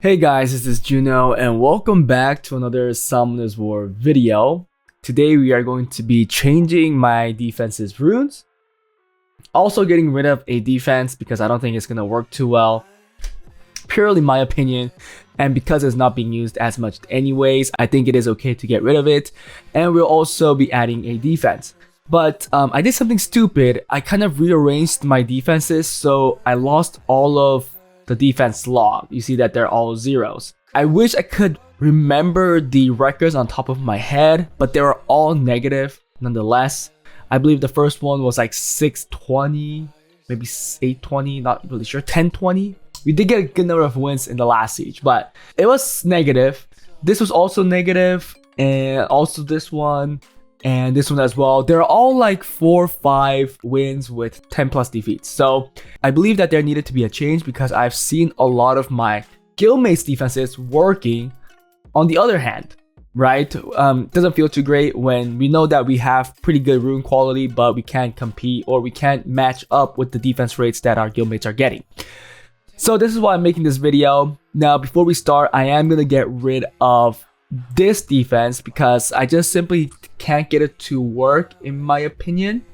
Hey guys, this is Juno and welcome back to another Summoners War video. Today we are going to be changing my defense's runes. Also getting rid of a defense because I don't think it's going to work too well. Purely my opinion, and because it's not being used as much anyways, I think it is okay to get rid of it. And we'll also be adding a defense. But I did something stupid. I kind of rearranged my defenses, so I lost all of the defense log. You see that they're all zeros. I wish I could remember the records on top of my head, but they were all negative nonetheless. I believe the first one was like 620, maybe 820, not really sure, 1020. We did get a good number of wins in the last siege, but it was negative. This was also negative, and also this one, and this one as well. They're all like 4 or 5 wins with 10 plus defeats. So I believe that there needed to be a change because I've seen a lot of my guildmates defenses working. On the other hand, right? Doesn't feel too great when we know that we have pretty good rune quality, but we can't compete or we can't match up with the defense rates that our guildmates are getting. So this is why I'm making this video. Now, before we start, I am going to get rid of this defense because I just simply can't get it to work, in my opinion.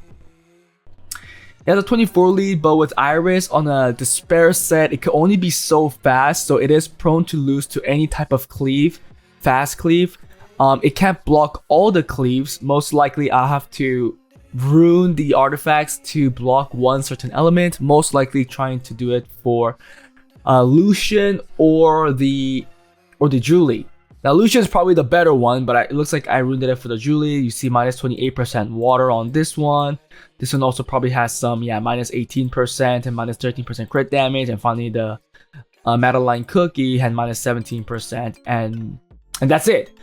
It has a 24 lead, but with Iris on a Despair set, it can only be so fast, so it is prone to lose to any type of cleave, fast cleave. It can't block all the cleaves. Most likely I'll have to rune the artifacts to block one certain element, most likely trying to do it for Lucian or the Julie. Now Lucian is probably the better one, but it looks like I ruined it for the Julie. You see minus 28% water on this one. This one also probably has some, minus 18% and minus 13% crit damage. And finally the Madeline Cookie had minus 17%, and that's it.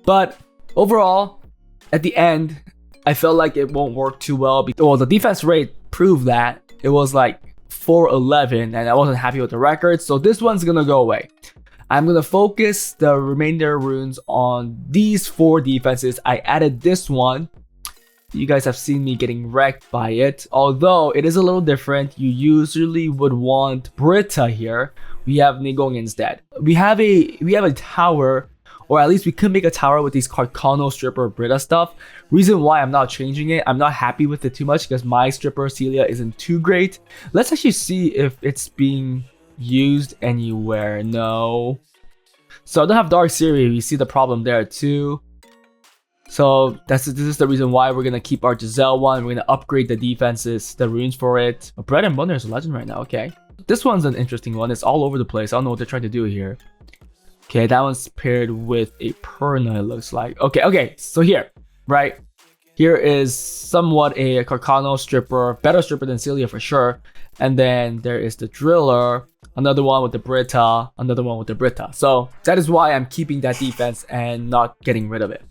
But overall, at the end, I felt like it won't work too well. Well, the defense rate proved that. It was like 411, and I wasn't happy with the record. So this one's gonna go away. I'm going to focus the remainder runes on these 4 defenses. I added this one. You guys have seen me getting wrecked by it. Although it is a little different. You usually would want Britta here. We have Nigong instead. We have a tower, or at least we could make a tower with these Carcano, Stripper, Britta stuff. Reason why I'm not changing it, I'm not happy with it too much because my Stripper Celia isn't too great. Let's actually see if it's being used anywhere. No. So I don't have Dark Series. You see the problem there too. So this is the reason why we're gonna keep our Giselle one. We're gonna upgrade the defenses, the runes for it. Bread and Butter is a legend right now. Okay, this one's an interesting one. It's all over the place. I don't know what they're trying to do here. Okay, that one's paired with a Perna, it looks like. Okay, so here is somewhat a Carcano Stripper, better Stripper than Celia for sure. And then there is the Driller, another one with the Britta, another one with the Britta. So that is why I'm keeping that defense and not getting rid of it.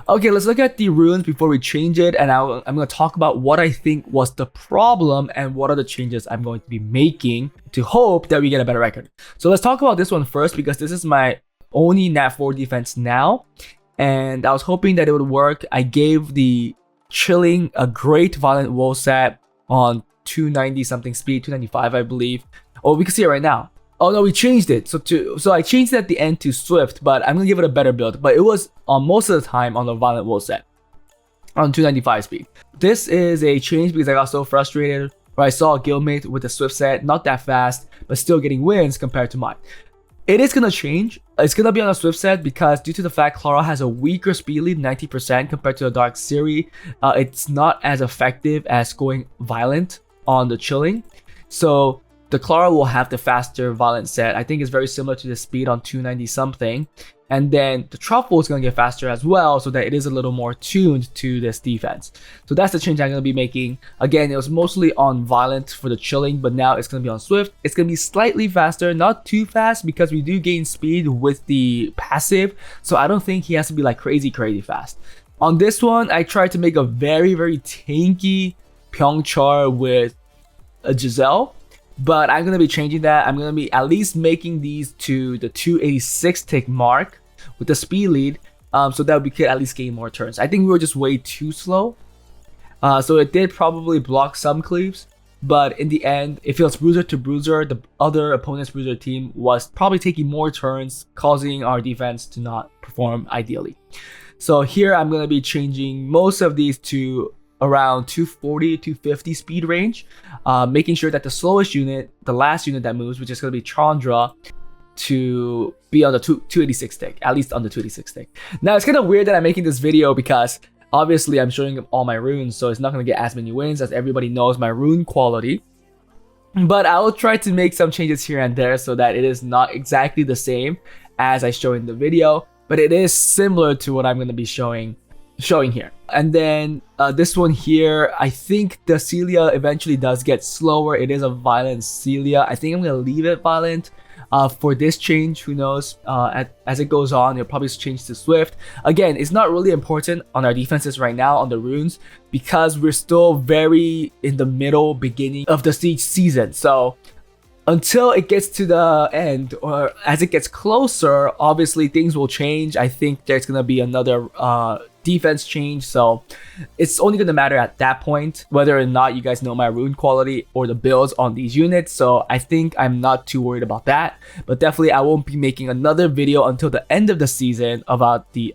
Okay, let's look at the runes before we change it. And I'm going to talk about what I think was the problem and what are the changes I'm going to be making to hope that we get a better record. So let's talk about this one first because this is my only Nat 4 defense now. And I was hoping that it would work. I gave the Chilling a great Violent Woe set on 290 something speed, 295 I believe. Oh, we can see it right now. Oh no, we changed it. So I changed it at the end to Swift, but I'm gonna give it a better build. But it was on most of the time on the Violent Woe set on 295 speed. This is a change because I got so frustrated where I saw a guildmate with a Swift set, not that fast, but still getting wins compared to mine. It is gonna change. It's gonna be on a Swift set because due to the fact Clara has a weaker speed lead, 90% compared to the Dark Series, it's not as effective as going Violent on the Chilling. So the Clara will have the faster Violent set. I think it's very similar to the speed on 290 something. And then the Truffle is going to get faster as well, so that it is a little more tuned to this defense. So that's the change I'm going to be making. Again, it was mostly on Violent for the Chilling, but now it's going to be on Swift. It's going to be slightly faster, not too fast, because we do gain speed with the passive. So I don't think he has to be like crazy fast. On this one, I tried to make a very tanky Pyeongchar with a Giselle. But I'm going to be changing that. I'm going to be at least making these to the 286 tick mark with the speed lead, so that we could at least gain more turns. I think we were just way too slow. So it did probably block some cleaves. But in the end, it feels bruiser to bruiser. The other opponent's bruiser team was probably taking more turns, causing our defense to not perform ideally. So here I'm going to be changing most of these to around 240, 250 speed range, making sure that the slowest unit, the last unit that moves, which is going to be Chandra, to be on the 286 tick, at least on the 286 tick. Now it's kind of weird that I'm making this video because obviously I'm showing all my runes, so it's not going to get as many wins as everybody knows my rune quality. But I will try to make some changes here and there so that it is not exactly the same as I show in the video, but it is similar to what I'm going to be showing here. And then this one here, I think the Celia eventually does get slower. It is a violent Celia. I think I'm going to leave it violent. For this change, who knows, as it goes on, it'll probably change to Swift. Again, it's not really important on our defenses right now on the runes because we're still very in the beginning of the siege season. So until it gets to the end, or as it gets closer, obviously things will change. I think there's going to be another defense change, so it's only going to matter at that point whether or not you guys know my rune quality or the builds on these units. So I think I'm not too worried about that, but definitely I won't be making another video until the end of the season about the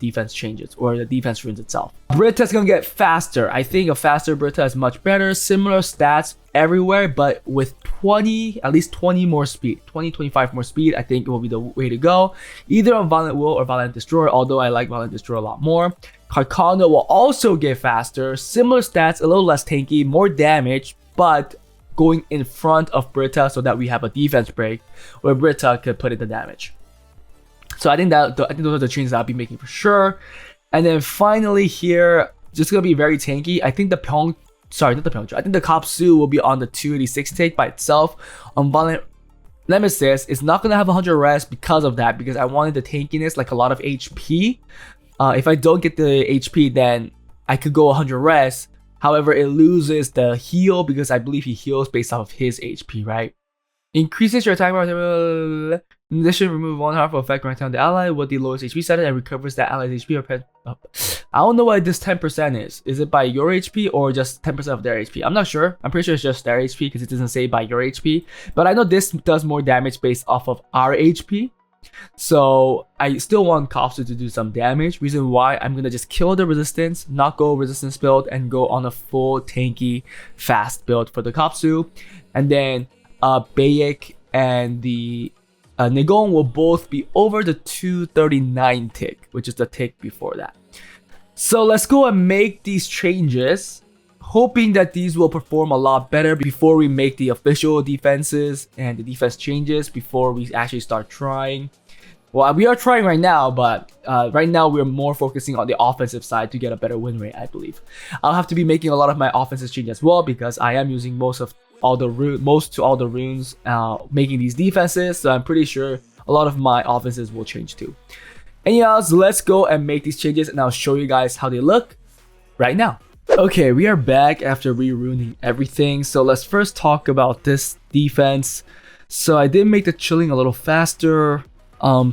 defense changes or the defense runes itself. Britta's gonna get faster. I think a faster Britta is much better. Similar stats everywhere, but with at least 20 more speed, 25 more speed, I think it will be the way to go. Either on Violent Will or Violent Destroyer, although I like Violent Destroyer a lot more. Carcano will also get faster. Similar stats, a little less tanky, more damage, but going in front of Britta so that we have a defense break where Britta could put in the damage. So I think those are the changes I'll be making for sure. And then finally here, just gonna be very tanky. I think the I think the Kapsu will be on the 286 take by itself. On Violent Nemesis, it's not gonna have 100 res because of that, because I wanted the tankiness, like a lot of HP. If I don't get the HP, then I could go 100 res. However, it loses the heal because I believe he heals based off of his HP, right? Increases your attack power. In addition, remove one harmful effect right on the ally with the lowest HP status and recovers that ally's HP. I don't know what this 10% is. Is it by your HP or just 10% of their HP? I'm not sure. I'm pretty sure it's just their HP because it doesn't say by your HP. But I know this does more damage based off of our HP. So I still want Kapsu to do some damage. Reason why, I'm gonna just kill the resistance, not go resistance build, and go on a full tanky fast build for the Kapsu. And then Bayek and the Negon will both be over the 239 tick, which is the tick before that. So let's go and make these changes, hoping that these will perform a lot better before we make the official defenses and the defense changes, before we actually start trying. Well, we are trying right now, but right now we're more focusing on the offensive side to get a better win rate, I believe. I'll have to be making a lot of my offensive changes as well because I am using most to all the runes making these defenses, so I'm pretty sure a lot of my offenses will change too. Anyways, let's go and make these changes and I'll show you guys how they look right now. Okay, we are back after re-runing everything, so let's first talk about this defense. So I did make the chilling a little faster,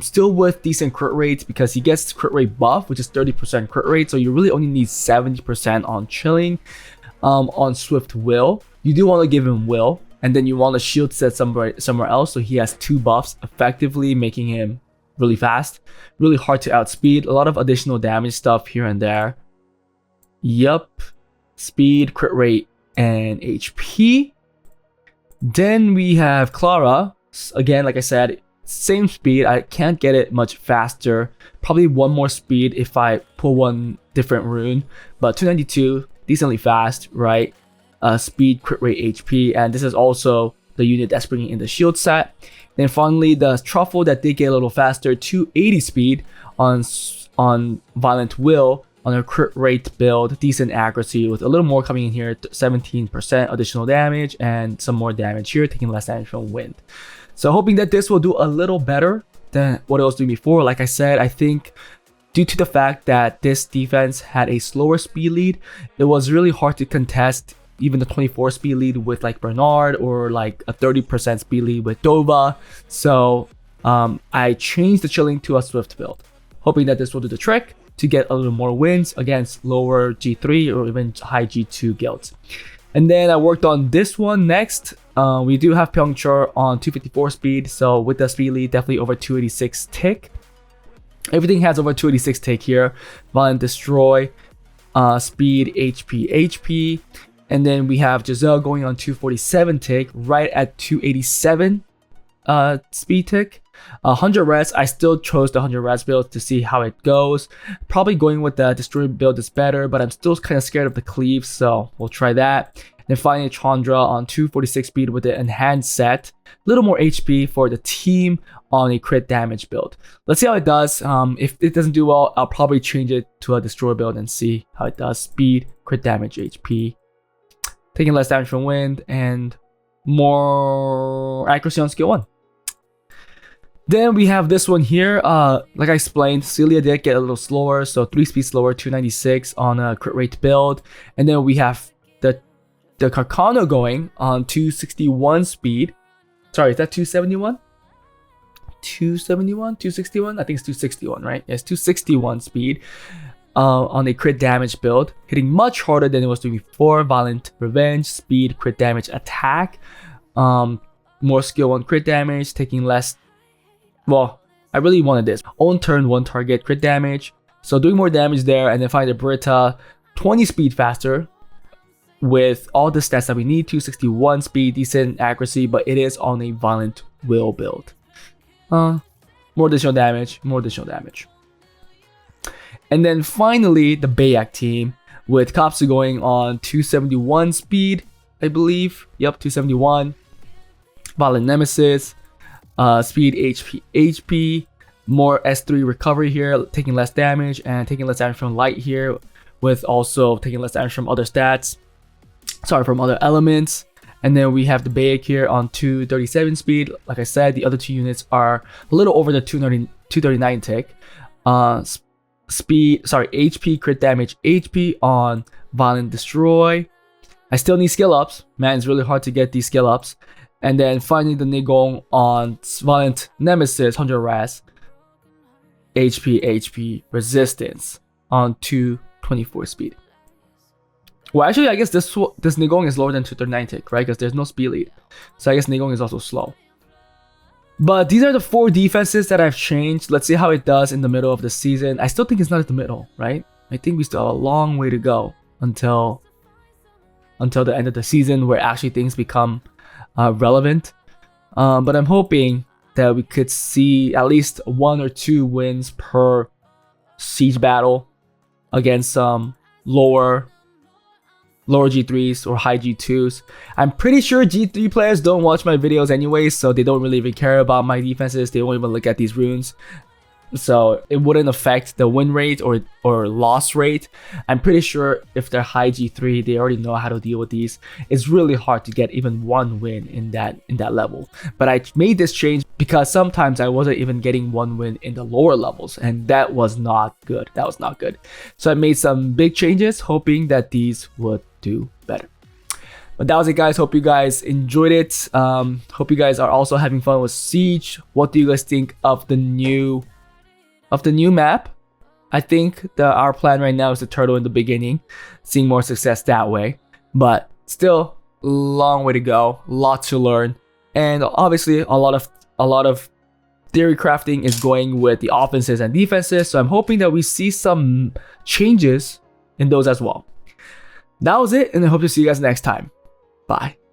still with decent crit rates because he gets crit rate buff, which is 30% crit rate, so you really only need 70% on chilling. On Swift Will, you do want to give him Will, and then you want to shield set somewhere else, so he has 2 buffs, effectively making him really fast, really hard to outspeed. A lot of additional damage stuff here and there. Yup, speed, crit rate, and HP. Then we have Clara. Again, like I said, same speed. I can't get it much faster. Probably one more speed if I pull one different rune, but 292. Decently fast, right? Speed, crit rate, HP, and this is also the unit that's bringing in the shield set. Then finally, the Truffle that did get a little faster, 280 speed on Violent Will on a crit rate build, decent accuracy with a little more coming in here, 17% additional damage and some more damage here, taking less damage from wind. So hoping that this will do a little better than what it was doing before. Like I said, I think due to the fact that this defense had a slower speed lead, it was really hard to contest even the 24 speed lead with like Bernard or like a 30% speed lead with Dova. So I changed the chilling to a Swift build, hoping that this will do the trick to get a little more wins against lower G3 or even high G2 guilds. And then I worked on this one next. We do have Pyeongchul on 254 speed, so with the speed lead, definitely over 286 tick. Everything has over 286 tick here. Violent Destroy, speed, HP. And then we have Giselle going on 247 tick, right at 287 speed tick. 100 res, I still chose the 100 res build to see how it goes. Probably going with the Destroy build is better, but I'm still kind of scared of the cleave, so we'll try that. Then finally Chandra on 246 speed with the enhanced set. A little more HP for the team on a crit damage build. Let's see how it does. If it doesn't do well, I'll probably change it to a Destroy build and see how it does. Speed, crit damage, HP. Taking less damage from wind and more accuracy on skill 1. Then we have this one here. Like I explained, Celia did get a little slower, so 3 speed slower, 296 on a crit rate build. And then we have the Carcano going on 261 speed. Sorry, is that 271? 271? 261? I think it's 261, right? Yes, 261 speed on a crit damage build. Hitting much harder than it was doing before. Violent Revenge, speed, crit damage, attack. More skill 1 crit damage, taking less. Well, I really wanted this. Own turn, 1 target, crit damage. So doing more damage there. And then finally the Britta, 20 speed faster with all the stats that we need. 261 speed, decent accuracy, but it is on a Violent Will build. More additional damage, And then finally the Bayak team with Kapsu going on 271 speed, I believe. Yep, 271. Violent Nemesis. Speed, HP, more S3 recovery here, taking less damage and taking less damage from light here, with also taking less damage from other stats. Sorry, from other elements. And then we have the Bayak here on 237 speed. Like I said, the other 2 units are a little over the 239 tick. HP, crit damage, HP on Violent Destroy. I still need skill ups. Man, it's really hard to get these skill ups. And then finally the Nigong on Violent Nemesis, 100 res, HP, resistance on 224 speed. Well, actually, I guess this Nigong is lower than 239 tick, right? Because there's no speed lead. So I guess Nigong is also slow. But these are the 4 defenses that I've changed. Let's see how it does in the middle of the season. I still think it's not at the middle, right? I think we still have a long way to go until the end of the season where actually things become relevant. But I'm hoping that we could see at least 1 or 2 wins per siege battle against some lower G3s or high G2s. I'm pretty sure G3 players don't watch my videos anyways, so they don't really even care about my defenses. They won't even look at these runes. So it wouldn't affect the win rate or loss rate. I'm pretty sure if they're high G3, they already know how to deal with these. It's really hard to get even 1 win in that level. But I made this change because sometimes I wasn't even getting 1 win in the lower levels, and that was not good. So I made some big changes, hoping that these would do better. But that was it, guys. Hope you guys enjoyed it. Hope you guys are also having fun with Siege. What do you guys think of the new map? I think our plan right now is to turtle in the beginning, seeing more success that way. But still, long way to go, lot to learn, and obviously a lot of theory crafting is going with the offenses and defenses. So I'm hoping that we see some changes in those as well. That was it, and I hope to see you guys next time. Bye.